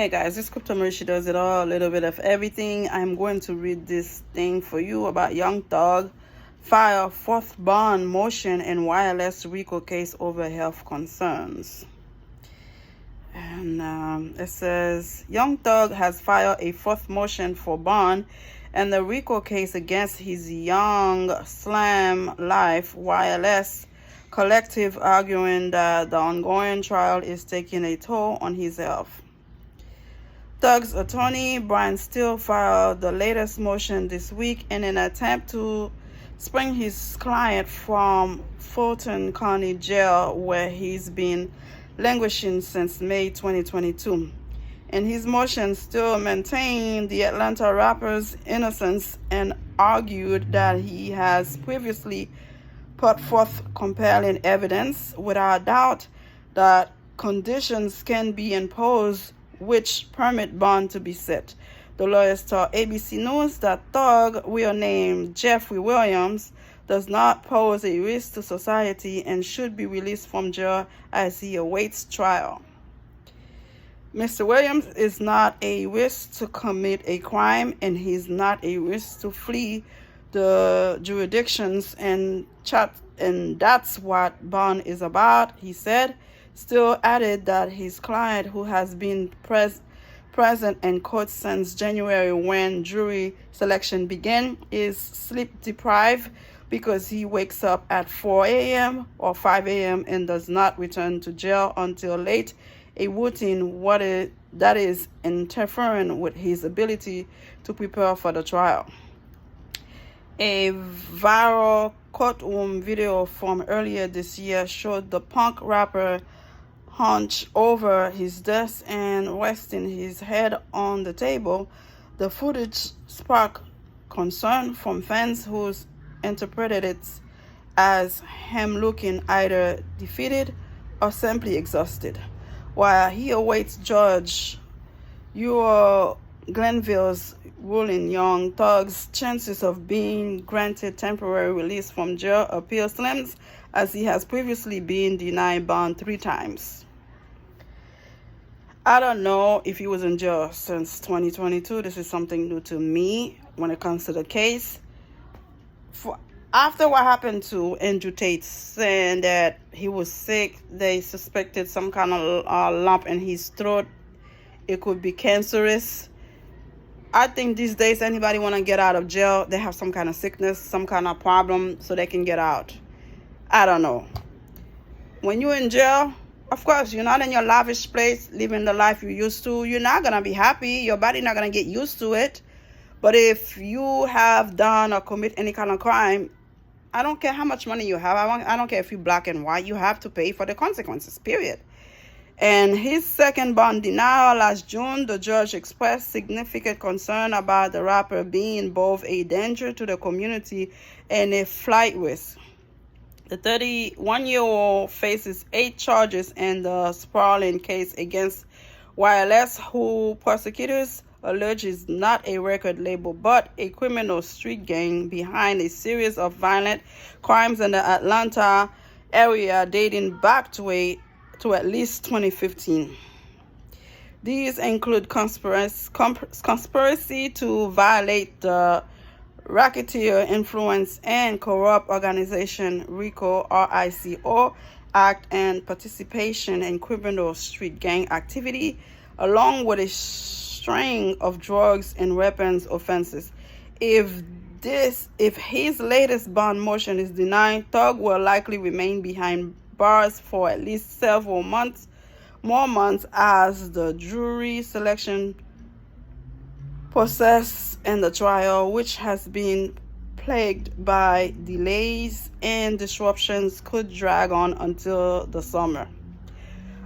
Hey guys, this Crypto Marie, she does it all, a little bit of everything. I'm going to read this thing for you about Young Thug file fourth bond motion in YSL Rico case over health concerns. And it says Young Thug has filed a fourth motion for bond in the Rico case against his Young Slam Life YLS collective, arguing that the ongoing trial is taking a toll on his health. Thug's attorney, Brian Steele, filed the latest motion this week in an attempt to spring his client from Fulton County Jail, where he's been languishing since May 2022. In his motion, Steele maintained the Atlanta rapper's innocence and argued that he has previously put forth compelling evidence without doubt that conditions can be imposed which permit bond to be set. The lawyers told ABC News that Thug, real name Jeffrey Williams, does not pose a risk to society and should be released from jail as he awaits trial. Mr. Williams is not a risk to commit a crime, and he's not a risk to flee the jurisdictions, and that's what bond is about, he said. Still added that his client, who has been present in court since January when jury selection began, is sleep deprived because he wakes up at 4 a.m. or 5 a.m. and does not return to jail until late, a routine that is interfering with his ability to prepare for the trial. A viral courtroom video from earlier this year showed the punk rapper hunched over his desk and resting his head on the table. The footage sparked concern from fans who interpreted it as him looking either defeated or simply exhausted. While he awaits Judge Glenville's ruling, Young Thug's chances of being granted temporary release from jail appear slim, as he has previously been denied bond 3 times. I don't know if he was in jail since 2022. This is something new to me when it comes to the case. After what happened to Andrew Tate, saying that he was sick, they suspected some kind of lump in his throat. It could be cancerous. I think these days anybody want to get out of jail, they have some kind of sickness, some kind of problem, so they can get out. I don't know. When you're in jail, of course, you're not in your lavish place, living the life you used to. You're not going to be happy. Your body not going to get used to it. But if you have done or commit any kind of crime, I don't care how much money you have. I don't care if you're black and white. You have to pay for the consequences, period. And his second bond denial last June, the judge expressed significant concern about the rapper being both a danger to the community and a flight risk. The 31-year-old faces 8 charges in the sprawling case against YLS, who prosecutors allege is not a record label but a criminal street gang behind a series of violent crimes in the Atlanta area dating back to at least 2015. These include conspiracy to violate the Racketeer Influence and Corrupt Organization RICO Act and participation in criminal street gang activity, along with a string of drugs and weapons offenses. If his latest bond motion is denied, Thug will likely remain behind bars for at least several more months as the jury selection process and the trial, which has been plagued by delays and disruptions, could drag on until the summer.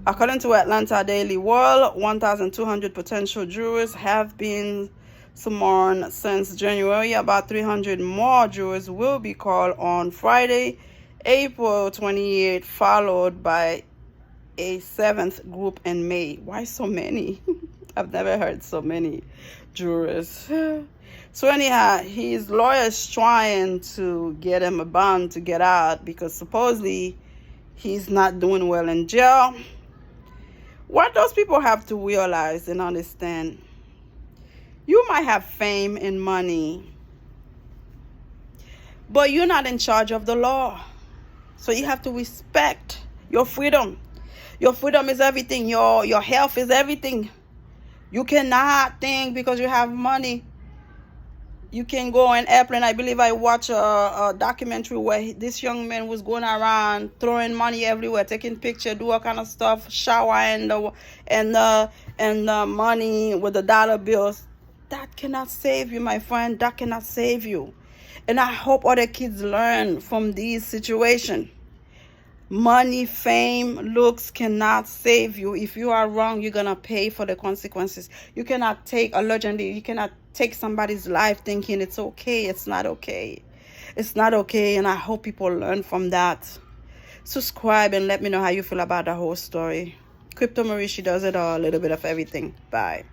According to Atlanta Daily World, 1,200 potential jurors have been summoned since January. About 300 more jurors will be called on Friday, April 28, followed by a 7th group in May. Why so many? I've never heard so many jurors. So anyhow, his lawyer's trying to get him a bond to get out because supposedly he's not doing well in jail. What those people have to realize and understand, you might have fame and money, but you're not in charge of the law. So you have to respect your freedom. Your freedom is everything. Your health is everything. You cannot think because you have money you can go on airplane. I believe I watched a documentary where this young man was going around throwing money everywhere, taking pictures, do all kind of stuff, showering the money with the dollar bills. That cannot save you, my friend. That cannot save you. And I hope other kids learn from these situations. Money, fame, looks cannot save you. If you are wrong, you're gonna pay for the consequences. You cannot take a legendary, you cannot take somebody's life thinking it's okay. It's not okay. It's not okay, and I hope people learn from that. Subscribe and let me know how you feel about the whole story. Crypto Marie, she does it all, a little bit of everything. Bye.